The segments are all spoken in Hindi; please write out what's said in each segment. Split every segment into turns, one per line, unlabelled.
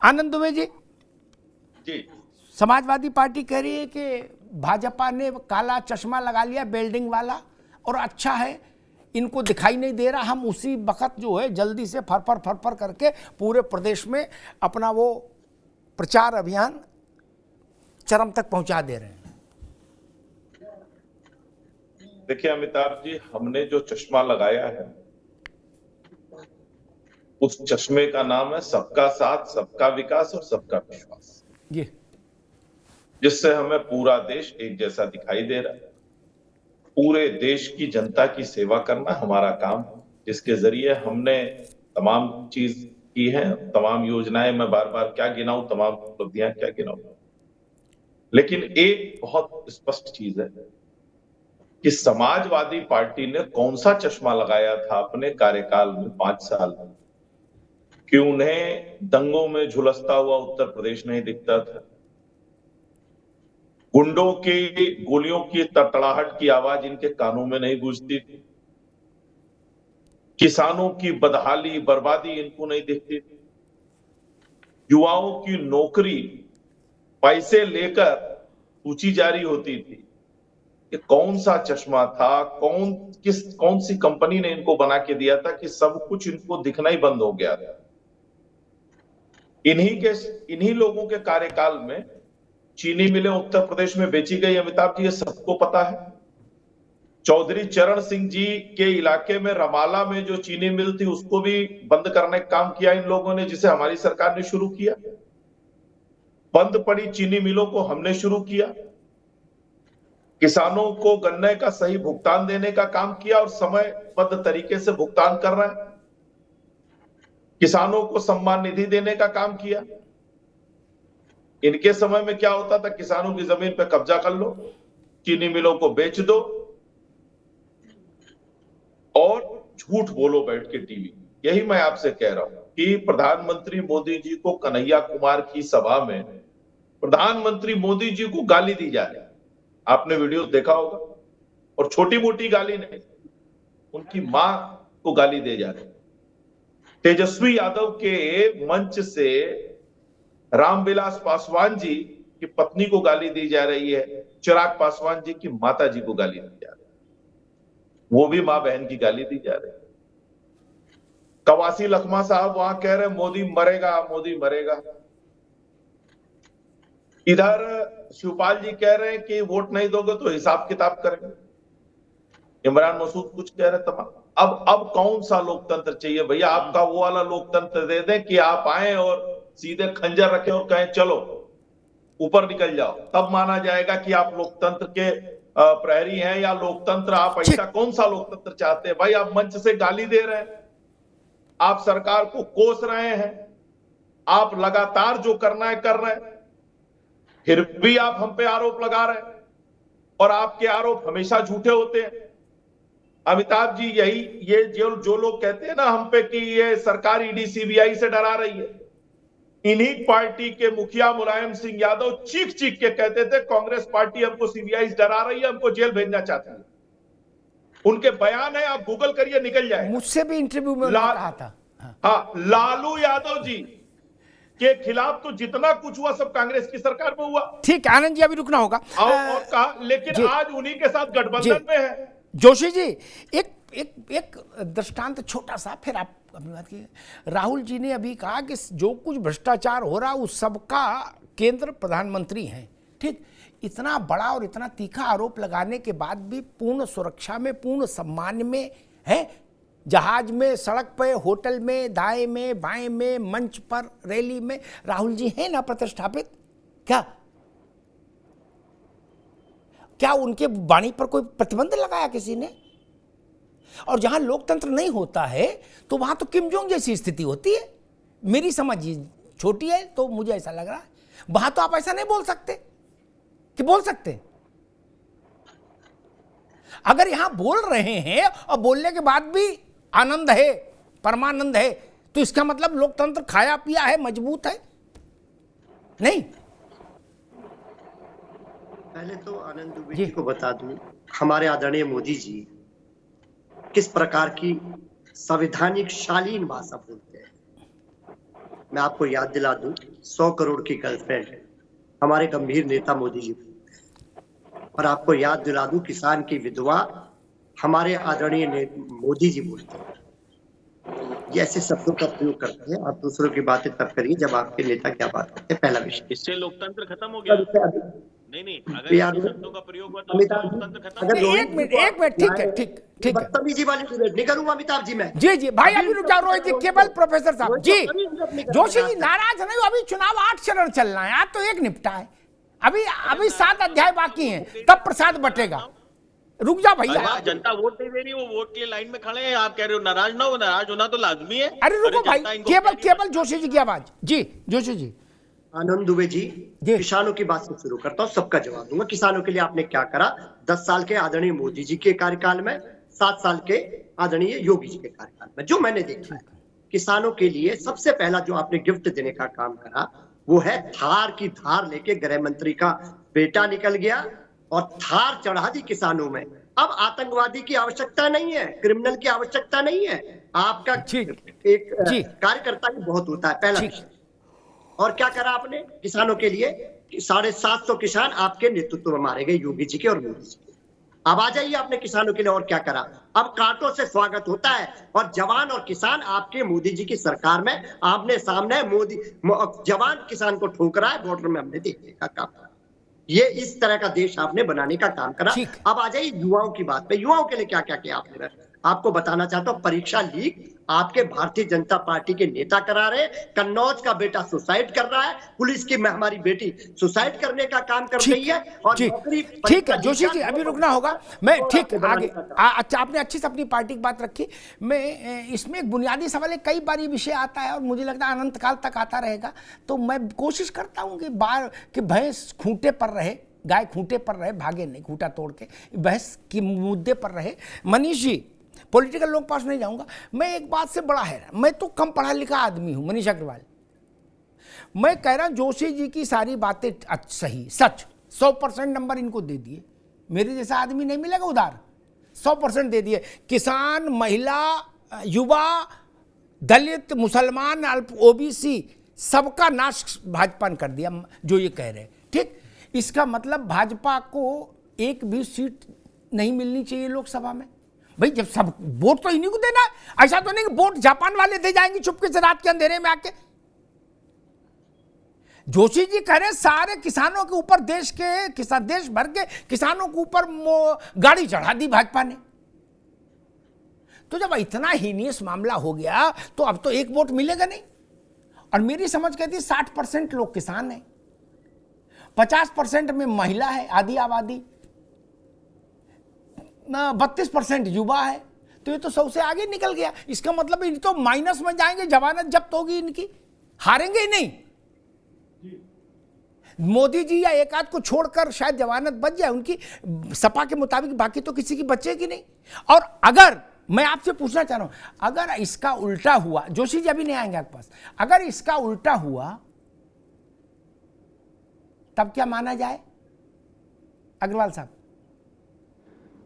आनंद दुबे जी, समाजवादी पार्टी कह रही है कि भाजपा ने काला चश्मा लगा लिया बिल्डिंग वाला, और अच्छा है इनको दिखाई नहीं दे रहा, हम उसी वक्त जो है जल्दी से फरफर करके पूरे प्रदेश में अपना वो प्रचार अभियान चरम तक पहुंचा दे रहे हैं।
देखिए अमिताभ जी, हमने जो चश्मा लगाया है उस चश्मे का नाम है सबका साथ, सबका विकास और सबका विश्वास, जिससे हमें पूरा देश एक जैसा दिखाई दे रहा है। पूरे देश की जनता की सेवा करना हमारा काम, जिसके जरिए हमने तमाम चीज की है, तमाम योजनाएं, मैं बार बार क्या गिनाऊं, तमाम उपलब्धियां क्या गिनाऊं, लेकिन एक बहुत स्पष्ट चीज है कि समाजवादी पार्टी ने कौन सा चश्मा लगाया था अपने कार्यकाल में 5 साल में कि उन्हें दंगों में झुलसता हुआ उत्तर प्रदेश नहीं दिखता था, गुंडों की गोलियों की तड़तड़ाहट की आवाज इनके कानों में नहीं गूंजती थी, किसानों की बदहाली बर्बादी इनको नहीं दिखती थी, युवाओं की नौकरी पैसे लेकर पूछी जारी होती थी। ये कौन सा चश्मा था, कौन सी कंपनी ने इनको बना के दिया था कि सब कुछ इनको दिखना ही बंद हो गया था। इन्हीं लोगों के कार्यकाल में चीनी मिलें उत्तर प्रदेश में बेची गई, अमिताभ जी, ये सबको पता है। चौधरी चरण सिंह जी के इलाके में रमाला में जो चीनी मिल थी उसको भी बंद करने का काम किया इन लोगों ने, जिसे हमारी सरकार ने शुरू किया। बंद पड़ी चीनी मिलों को हमने शुरू किया, किसानों को गन्ने का सही भुगतान देने का काम किया और समयबद्ध तरीके से भुगतान कर रहे हैं, किसानों को सम्मान निधि देने का काम किया। इनके समय में क्या होता था, किसानों की जमीन पे कब्जा कर लो, चीनी मिलों को बेच दो और झूठ बोलो बैठ के टीवी। यही मैं आपसे कह रहा हूं कि प्रधानमंत्री मोदी जी को कन्हैया कुमार की सभा में प्रधानमंत्री मोदी जी को गाली दी जा रही, आपने वीडियो देखा होगा, और छोटी मोटी गाली नहीं, उनकी मां को गाली दे जा रही। तेजस्वी यादव के मंच से रामविलास पासवान जी की पत्नी को गाली दी जा रही है, चिराग पासवान जी की माता जी को गाली दी जा रही है, वो भी मां बहन की गाली दी जा रही है। कवासी लखमा साहब वहां कह रहे हैं मोदी मरेगा, मोदी मरेगा। इधर शिवपाल जी कह रहे हैं कि वोट नहीं दोगे तो हिसाब किताब करेंगे। इमरान मसूद कुछ कह रहे तमाम। अब कौन सा लोकतंत्र चाहिए भैया? आपका वो वाला लोकतंत्र दे दें कि आप आए और सीधे खंजर रखें और कहें चलो ऊपर निकल जाओ, तब माना जाएगा कि आप लोकतंत्र के प्रहरी हैं या लोकतंत्र। आप ऐसा कौन सा लोकतंत्र चाहते हैं भाई? आप मंच से गाली दे रहे हैं, आप सरकार को कोस रहे हैं, आप लगातार जो करना है कर रहे हैं, फिर भी आप हम पे आरोप लगा रहे हैं और आपके आरोप हमेशा झूठे होते हैं। अमिताभ जी, ये जो लोग कहते हैं ना हम पे कि ये सरकार ईडी सीबीआई से डरा रही है, इन्हीं पार्टी के मुखिया मुलायम सिंह यादव चीख चीख के कहते थे कांग्रेस पार्टी हमको सीबीआई डरा रही है, हमको जेल भेजना चाहती है। उनके बयान है, आप गूगल करिए, निकल जाए।
मुझसे भी इंटरव्यू में कहा था।
हाँ, लालू यादव जी के खिलाफ तो जितना कुछ हुआ सब कांग्रेस की सरकार में हुआ।
ठीक, आनंद जी अभी रुकना होगा
और कहा, लेकिन आज उन्हीं के साथ गठबंधन में है।
जोशी जी, एक दृष्टांत छोटा सा, फिर आप अपनी बात कीजिए। राहुल जी ने अभी कहा कि जो कुछ भ्रष्टाचार हो रहा उस सबका केंद्र प्रधानमंत्री हैं। ठीक, इतना बड़ा और इतना तीखा आरोप लगाने के बाद भी पूर्ण सुरक्षा में, पूर्ण सम्मान में है, जहाज में, सड़क पे, होटल में, दाएं में, बाएं में, मंच पर, रैली में राहुल जी हैं ना प्रतिष्ठापित। क्या उनके वाणी पर कोई प्रतिबंध लगाया किसी ने? और जहां लोकतंत्र नहीं होता है तो वहां तो किम जोंग जैसी स्थिति होती है। मेरी समझ छोटी है तो मुझे ऐसा लग रहा है, वहां तो आप ऐसा नहीं बोल सकते कि बोल सकते। अगर यहां बोल रहे हैं और बोलने के बाद भी आनंद है, परमानंद है, तो इसका मतलब लोकतंत्र खाया पिया है, मजबूत है नहीं।
पहले तो आनंद दुबे जी को बता दूं, हमारे आदरणीय मोदी जी किस प्रकार की संवैधानिक शालीन भाषा बोलते हैं। मैं आपको याद दिला दूं, 100 करोड़ की गर्लफ्रेंड हमारे गंभीर नेता मोदी जी। और आपको याद दिला दूं, किसान की विधवा हमारे आदरणीय मोदी जी बोलते हैं। ये ऐसे शब्दों का प्रयोग करते हैं। आप दूसरों की बातें तब करिए जब आपके नेता क्या बात करते हैं। पहला विषय,
इससे लोकतंत्र खत्म हो गया। नहीं, अगर ऐसे शब्दों का प्रयोग हुआ तो लोकतंत्र खत्म हो गया।
एक मिनट, ठीक है, ठीक है।
बदतमीजी वाली डिबेट नहीं करूंगा अमिताभ जी मैं।
जी भाई, अभी रुक जाओ रोहित जी, केवल प्रोफेसर साहब जी। जोशी जी नाराज नहीं हो, अभी चुनाव 8 चरण चल रहा है, आज तो एक निपटा है, अभी 7 अध्याय बाकी हैं, तब प्रसाद बटेगा। रुक जा भैया,
जनता वोट नहीं दे रही, वो वोट के लिए लाइन में खड़े हैं, आप कह रहे हो नाराज ना हो। नाराज होना तो लाजमी है।
अरे रुको भाई, केवल जोशी जी की आवाज। जी जोशी जी।
आनंद दुबे जी, किसानों की बात से शुरू करता हूँ, सबका जवाब दूंगा। किसानों के लिए आपने क्या करा 10 साल के आदरणीय मोदी जी के कार्यकाल में, 7 साल के आदरणीय योगी जी के कार्यकाल में, जो मैंने देखा है। किसानों के लिए सबसे पहला जो आपने गिफ्ट देने का काम करा वो है थार की धार लेके गृह मंत्री का बेटा निकल गया और थार चढ़ा दी किसानों में। अब आतंकवादी की आवश्यकता नहीं है, क्रिमिनल की आवश्यकता नहीं है, आपका एक कार्यकर्ता ही बहुत होता है। पहला विषय। और क्या करा आपने किसानों के लिए? 750 किसान आपके नेतृत्व में मारे गए, योगी जी के और मोदी जी के। अब आ जाइए आपने किसानों के लिए और क्या करा। अब कांटों से स्वागत होता है और जवान और किसान आपके मोदी जी की सरकार में आमने सामने, मोदी जवान किसान को ठोक रहा है, बॉर्डर में हमने देखने का काम करा। ये इस तरह का देश आपने बनाने का काम करा। अब आ जाइए युवाओं की बात पे। युवाओं के लिए क्या क्या किया आपने? आपको बताना चाहता हूँ, परीक्षा लीक आपके भारतीय जनता पार्टी के नेता करा रहे। कन्नौज का बेटा सुसाइड कर रहा है, पुलिस की हमारी बेटी सुसाइड करने का काम कर रही है। और नौकरी,
ठीक है जोशी जी, अभी रुकना होगा। मैं ठीक आगे, अच्छा आपने अच्छी से अपनी पार्टी की बात रखी। मैं इसमें एक बुनियादी सवाल है, कई बार ये विषय आता है और मुझे लगता है अनंत काल तक आता रहेगा। तो मैं कोशिश करता हूँ कि भैंस खूंटे पर रहे, गाय खूंटे पर रहे, भागे नहीं खूंटा तोड़ के, भैंस के मुद्दे पर रहे। मनीष जी, पॉलिटिकल लोग पास नहीं जाऊंगा। मैं एक बात से बड़ा हैरान, मैं तो कम पढ़ा लिखा आदमी हूं, मनीष अग्रवाल। मैं कह रहा हूं जोशी जी की सारी बातें सही, सच, 100% नंबर इनको दे दिए। मेरे जैसा आदमी नहीं मिलेगा उधार, 100% दे दिए। किसान, महिला, युवा, दलित, मुसलमान, ओबीसी, सबका नाश भाजपा ने कर दिया, जो ये कह रहे हैं। ठीक, इसका मतलब भाजपा को एक भी सीट नहीं मिलनी चाहिए लोकसभा में। भाई जब सब वोट तो इन्हीं को देना है, ऐसा तो नहीं कि वोट जापान वाले दे जाएंगे चुपके से रात के अंधेरे में आके। जोशी जी कह रहे सारे किसानों के ऊपर, देश भर के किसानों के ऊपर गाड़ी चढ़ा दी भाजपा ने। तो जब इतना हीनियस मामला हो गया तो अब तो एक वोट मिलेगा नहीं। और मेरी समझ कहती 60% लोग किसान हैं, 50% में महिला है, आधी आबादी, 32% युवा है। तो ये तो 100 से आगे निकल गया। इसका मतलब इन तो माइनस में जाएंगे, जमानत जब्त होगी इनकी, हारेंगे ही नहीं। मोदी जी या एक आध को छोड़कर शायद जमानत बच जाए उनकी, सपा के मुताबिक, बाकी तो किसी की बचेगी नहीं। और अगर मैं आपसे पूछना चाह रहा हूं, अगर इसका उल्टा हुआ, जोशी जी अभी नहीं आएंगे आपके पास, अगर इसका उल्टा हुआ तब क्या माना जाए? अग्रवाल साहब।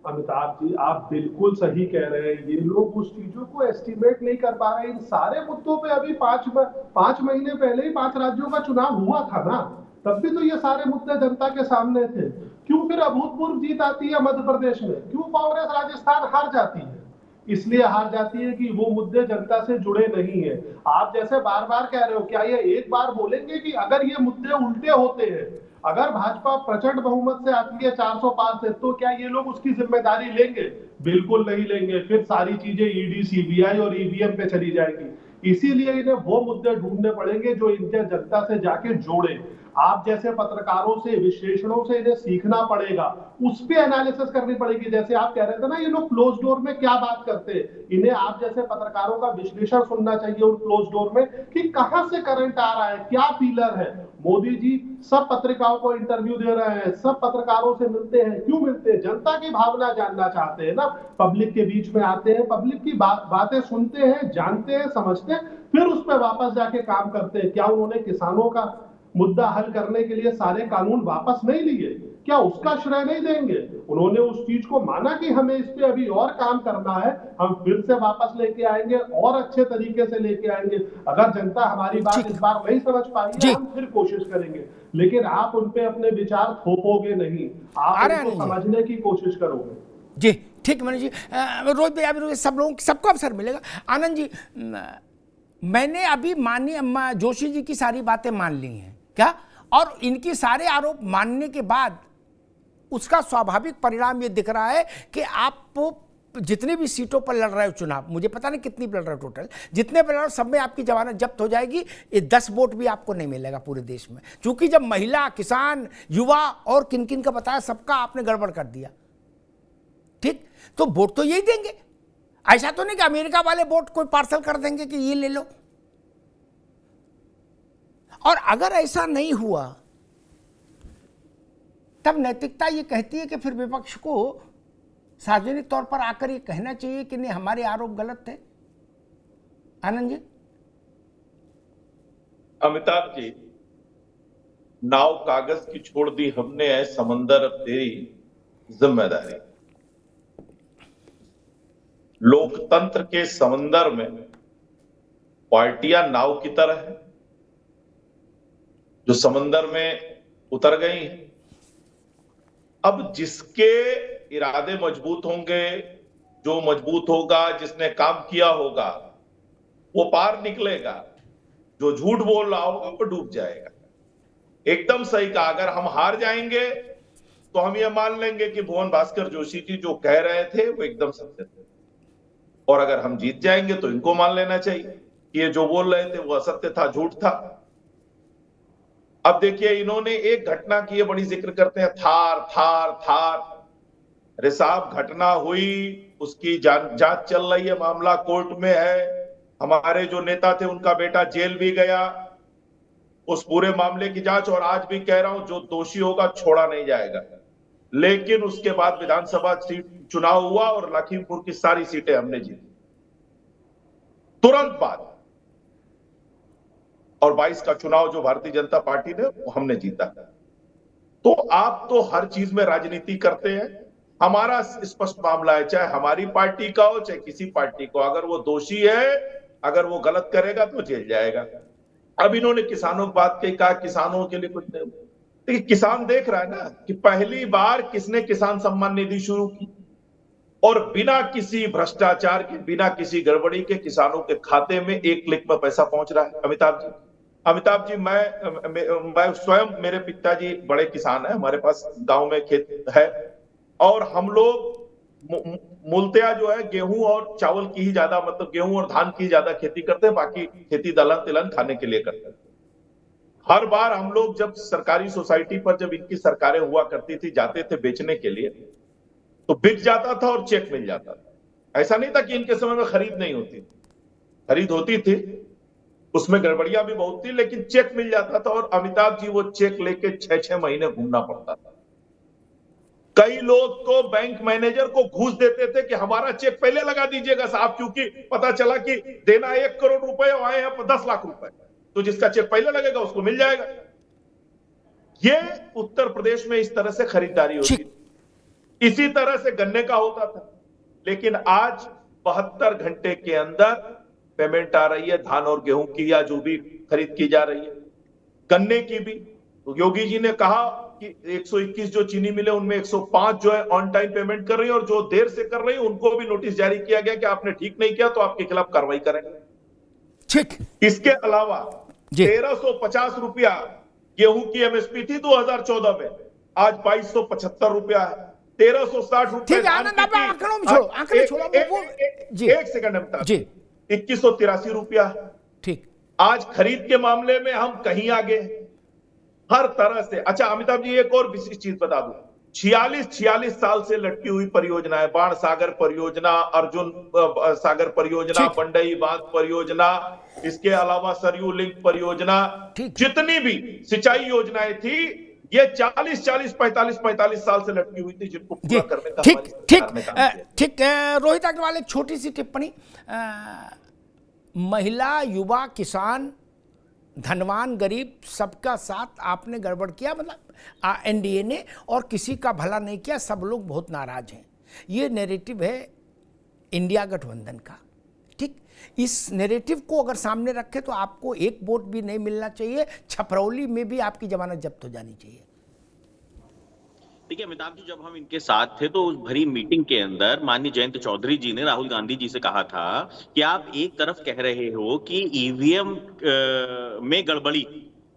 अमिताभ जी, आप बिल्कुल सही कह रहे हैं। ये लोग उस चीजों को एस्टिमेट नहीं कर पा रहे। इन सारे मुद्दों पे अभी 5 महीने पहले ही 5 राज्यों का चुनाव हुआ था ना, तब भी तो ये सारे मुद्दे जनता के सामने थे। क्यों फिर अभूतपूर्व जीत आती है मध्य प्रदेश में? क्यों कांग्रेस राजस्थान हार जाती है? इसलिए हार जाती है कि वो मुद्दे जनता से जुड़े नहीं है। आप जैसे बार बार कह रहे हो, क्या ये एक बार बोलेंगे कि अगर ये मुद्दे उल्टे होते हैं, अगर भाजपा प्रचंड बहुमत से आती है 400 पार से, तो क्या ये लोग उसकी जिम्मेदारी लेंगे? बिल्कुल नहीं लेंगे। फिर सारी चीजें ईडी, सीबीआई और ईवीएम पे चली जाएगी। इसीलिए इन्हें वो मुद्दे ढूंढने पड़ेंगे जो इनके जनता से जाके जोड़े। आप जैसे पत्रकारों से, विश्लेषणों से इन्हें सीखना पड़ेगा, उस पे एनालिसिस करनी पड़ेगी। जैसे आप कह रहे थे ना, ये लोग क्लोज डोर में क्या बात करते हैं, इन्हें आप जैसे पत्रकारों का विश्लेषण सुनना चाहिए उन क्लोज डोर में, कि कहां से करंट आ रहा है, क्या पिलर है। मोदी जी सब पत्रिकाओं को इंटरव्यू दे रहे हैं, सब पत्रकारों से मिलते हैं। क्यों मिलते हैं? जनता की भावना जानना चाहते हैं ना। पब्लिक के बीच में आते हैं, पब्लिक की बातें सुनते हैं, जानते हैं, समझते हैं, फिर उस पर वापस जाके काम करते हैं। क्या उन्होंने किसानों का मुद्दा हल करने के लिए सारे कानून वापस नहीं लिए, क्या उसका श्रेय नहीं देंगे? उन्होंने उस चीज को माना कि हमें इस पे अभी और काम करना है, हम फिर से वापस लेके आएंगे और अच्छे तरीके से लेके आएंगे। अगर जनता हमारी बात इस बार नहीं समझ पाई है, हम फिर कोशिश करेंगे, लेकिन आप उन पे अपने विचार थोपोगे नहीं, आप उनको समझने की कोशिश करोगे।
जी ठीक मनोज जी, रोज भाई अभी सब लोगों सबको अवसर मिलेगा। आनंद जी, मैंने अभी माननीय जोशी जी की सारी बातें मान ली हैं क्या, और इनकी सारे आरोप मानने के बाद उसका स्वाभाविक परिणाम ये दिख रहा है कि आप जितनी भी सीटों पर लड़ रहे हो चुनाव, मुझे पता नहीं कितनी लड़ रहे हो टोटल, जितने पर लड़ रहे हो सब में आपकी जमानत जब्त हो जाएगी, ये 10 वोट भी आपको नहीं मिलेगा पूरे देश में, क्योंकि जब महिला, किसान, युवा और किन किन का बताया सबका आपने गड़बड़ कर दिया। ठीक, तो वोट तो यही देंगे, ऐसा तो नहीं कि अमेरिका वाले वोट कोई पार्सल कर देंगे कि ये ले लो। और अगर ऐसा नहीं हुआ तब नैतिकता ये कहती है कि फिर विपक्ष को सार्वजनिक तौर पर आकर ये कहना चाहिए कि नहीं हमारे आरोप गलत थे। आनंद जी।
अमिताभ जी, नाव कागज की छोड़ दी हमने, है समंदर अब तेरी जिम्मेदारी। लोकतंत्र के समंदर में पार्टियां नाव की तरह है जो समंदर में उतर गई हैं। अब जिसके इरादे मजबूत होंगे, जो मजबूत होगा, जिसने काम किया होगा, वो पार निकलेगा, जो झूठ बोल रहा होगा वो डूब जाएगा। एकदम सही कहा, अगर हम हार जाएंगे तो हम ये मान लेंगे कि भुवन भास्कर जोशी जी जो कह रहे थे वो एकदम सत्य थे, और अगर हम जीत जाएंगे तो इनको मान लेना चाहिए कि ये जो बोल रहे थे वो असत्य था, झूठ था। अब देखिए, इन्होंने एक घटना की बड़ी जिक्र करते हैं, थार थार थार। अरे साहब, घटना हुई, उसकी जांच चल रही है, मामला कोर्ट में है, हमारे जो नेता थे उनका बेटा जेल भी गया, उस पूरे मामले की जांच, और आज भी कह रहा हूं जो दोषी होगा छोड़ा नहीं जाएगा। लेकिन उसके बाद विधानसभा सीट चुनाव हुआ और लखीमपुर की सारी सीटें हमने जीती तुरंत बाद, और 22 का चुनाव जो भारतीय जनता पार्टी ने वो हमने जीता। तो आप तो हर चीज में राजनीति करते हैं। हमारा स्पष्ट मामला है, चाहे हमारी पार्टी का हो चाहे किसी पार्टी को, अगर वो दोषी है, अगर वो गलत करेगा तो जेल जाएगा। अब इन्होंने किसानों की बात कही, कहा किसानों के लिए कुछ नहीं। देखिए, किसान देख रहा है ना कि पहली बार किसने किसान सम्मान निधि शुरू की, और बिना किसी भ्रष्टाचार के, बिना किसी गड़बड़ी के किसानों के खाते में एक क्लिक में पैसा पहुंच रहा है। अमिताभ जी, मैं स्वयं, मेरे पिताजी बड़े किसान हैं, हमारे पास गांव में खेत है, और हम लोग मूलतया जो है गेहूं और चावल की ही ज्यादा, मतलब गेहूं और धान की ज्यादा खेती करते हैं, बाकी खेती दलहन तिलहन खाने के लिए करते हैं। हर बार हम लोग जब सरकारी सोसाइटी पर, जब इनकी सरकारें हुआ करती थी, जाते थे बेचने के लिए, तो बिक जाता था और चेक मिल जाता था। ऐसा नहीं था कि इनके समय में खरीद नहीं होती, खरीद होती थी, उसमें गड़बड़ियां भी बहुत थी, लेकिन चेक मिल जाता था। और अमिताभ जी, वो चेक लेके 6-6 महीने घूमना पड़ता था। कई लोग तो बैंक मैनेजर को घूस देते थे कि हमारा चेक पहले लगा दीजिएगा साहब, क्योंकि पता चला कि देना 1 करोड़ रुपए और आए हैं 10 लाख रुपए, तो जिसका चेक पहले लगेगा उसको मिल जाएगा। ये उत्तर प्रदेश में इस तरह से खरीदारी होती थी। इसी तरह से गन्ने का होता था, लेकिन आज 72 घंटे के अंदर पेमेंट आ रही है, धान और गेहूं की या जो भी खरीद की जा रही है, गन्ने की भी। तो योगी जी ने कहा कि 121 जो चीनी मिले उनमें 105 जो है ऑन टाइम पेमेंट कर रही है, और जो देर से कर रही है उनको भी नोटिस जारी किया गया कि आपने ठीक नहीं किया तो आपके खिलाफ कार्रवाई करेंगे। ठीक, इसके अलावा 1350 रुपया गेहूं की एमएसपी थी 2014 में, आज 2275 रुपया है। 1360 रुपया। एक सेकंड जी, 2183 रुपया। ठीक, आज खरीद के मामले में हम कहीं आगे, हर तरह से। अच्छा अमिताभ जी, एक और विशिष्ट चीज बता दूं, 46 साल से लटकी हुई परियोजना है, बाण सागर परियोजना, अर्जुन सागर परियोजना, बंडई बांध परियोजना, इसके अलावा सरयू लिंक परियोजना, जितनी भी सिंचाई योजनाएं थी, ये 45 साल से लटकी हुई थी, जिनको पूरा करने का
ठीक। रोहित अग्रवाल, एक छोटी सी टिप्पणी, महिला, युवा, किसान धनवान गरीब सबका साथ आपने गड़बड़ किया, मतलब एनडीए ने, और किसी का भला नहीं किया, सब लोग बहुत नाराज हैं। ये नैरेटिव है इंडिया गठबंधन का। ठीक, इस नैरेटिव को अगर सामने रखे तो आपको एक वोट भी नहीं मिलना चाहिए, छपरौली में भी आपकी जमानत जब्त हो जानी चाहिए।
देखिए अमिताभ जी, जब हम इनके साथ थे तो उस भरी मीटिंग के अंदर माननीय जयंत चौधरी जी ने राहुल गांधी जी से कहा था कि आप एक तरफ कह रहे हो कि ईवीएम में गड़बड़ी,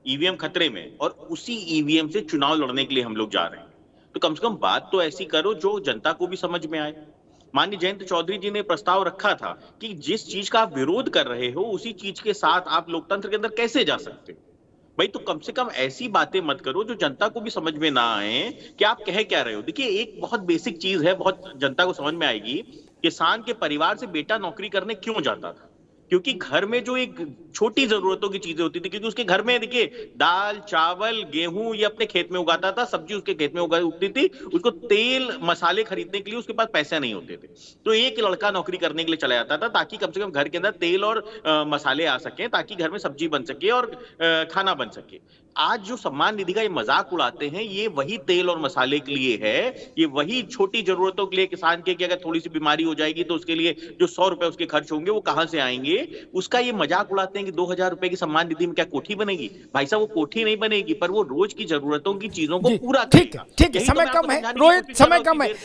ईवीएम खतरे में, और उसी ईवीएम से चुनाव लड़ने के लिए हम लोग जा रहे हैं, तो कम से कम बात तो ऐसी करो जो जनता को भी समझ में आए। माननीय जयंत चौधरी जी ने प्रस्ताव रखा था कि जिस चीज का आप विरोध कर रहे हो उसी चीज के साथ आप लोकतंत्र के अंदर कैसे जा सकते हो। भाई तो कम से कम ऐसी बातें मत करो जो जनता को भी समझ में ना आए कि आप कह क्या रहे हो। देखिए एक बहुत बेसिक चीज है, बहुत जनता को समझ में आएगी। किसान के परिवार से बेटा नौकरी करने क्यों जाता था? क्योंकि घर में जो एक छोटी जरूरतों की चीजें होती थी, क्योंकि उसके घर में देखिए दाल चावल गेहूं ये अपने खेत में उगाता था, सब्जी उसके खेत में उगती थी, उसको तेल मसाले खरीदने के लिए उसके पास पैसे नहीं होते थे, तो एक लड़का नौकरी करने के लिए चला जाता था ताकि कम से कम घर के अंदर तेल और मसाले आ सके, ताकि घर में सब्जी बन सके और खाना बन सके। आज जो सम्मान निधि का ये मजाक उड़ाते हैं, ये वही तेल और मसाले के लिए है, ये वही छोटी जरूरतों के लिए किसान के कि अगर थोड़ी सी बीमारी हो जाएगी तो उसके लिए जो 100 रुपए उसके खर्च होंगे वो कहां से आएंगे, उसका ये मजाक उड़ाते हैं कि 2000 रुपए की सम्मान निधि में क्या कोठी बनेगी। भाई साहब वो कोठी नहीं बनेगी, पर वो रोज की जरूरतों की चीजों को पूरा
ठीक है,
करेगा।
ठीक है,
यही तो
समय
मैं
कम
आपको
है
समझाने की
रोहित,
कोशिश कर रहा
समय
हूं
कम
कि
है।